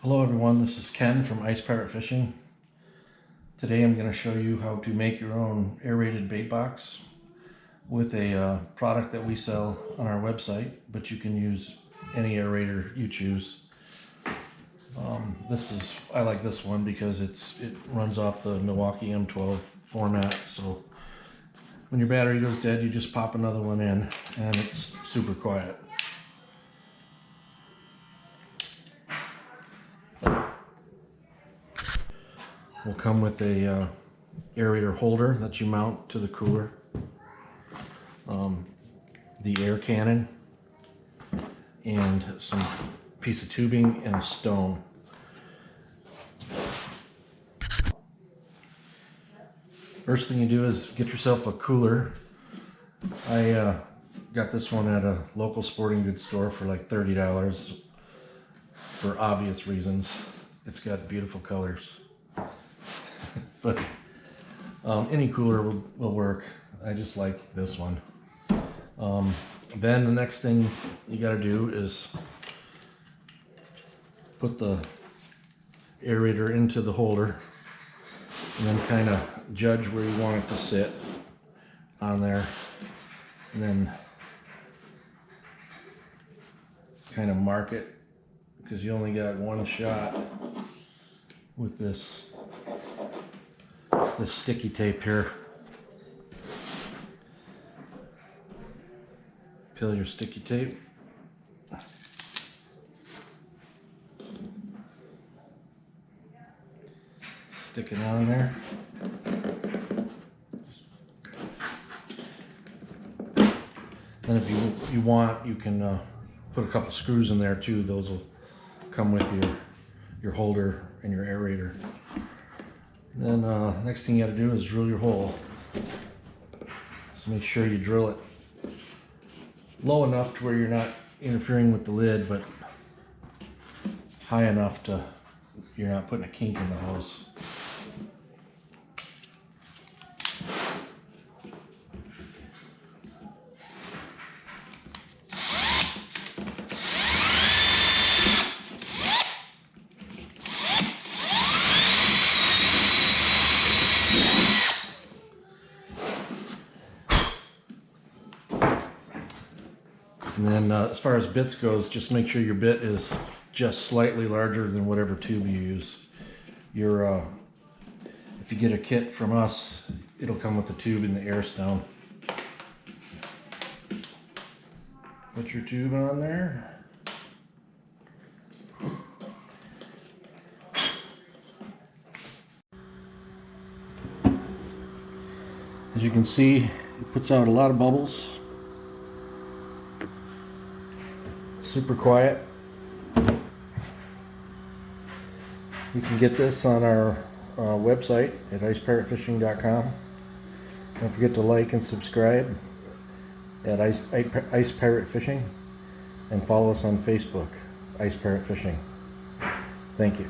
Hello everyone, this is Ken from Ice Pirate Fishing. Today I'm going to show you how to make your own aerated bait box with a product that we sell on our website, but you can use any aerator you choose. I like this one because it runs off the Milwaukee M12 format, so when your battery goes dead you just pop another one in and it's super quiet. Will come with a aerator holder that you mount to the cooler, the air cannon, and some piece of tubing and a stone. First thing you do is get yourself a cooler. I got this one at a local sporting goods store for like $30 for obvious reasons. It's got beautiful colors. But any cooler will work. I just like this one. Then the next thing you got to do is put the aerator into the holder and then kind of judge where you want it to sit on there, and then kind of mark it, because you only got one shot with this sticky tape here. Peel your sticky tape. Stick it on there. And if you want, you can put a couple screws in there too. Those will come with your holder and your aerator. Then next thing you got to do is drill your hole. So make sure you drill it low enough to where you're not interfering with the lid, but high enough to you're not putting a kink in the hose. And then as far as bits goes, just make sure your bit is just slightly larger than whatever tube you use. If you get a kit from us, it'll come with the tube and the air stone. Put your tube on there. As you can see, it puts out a lot of bubbles. Super quiet. You can get this on our website at icepiratefishing.com. Don't forget to like and subscribe at Ice Pirate Fishing, and follow us on Facebook, Ice Pirate Fishing. Thank you.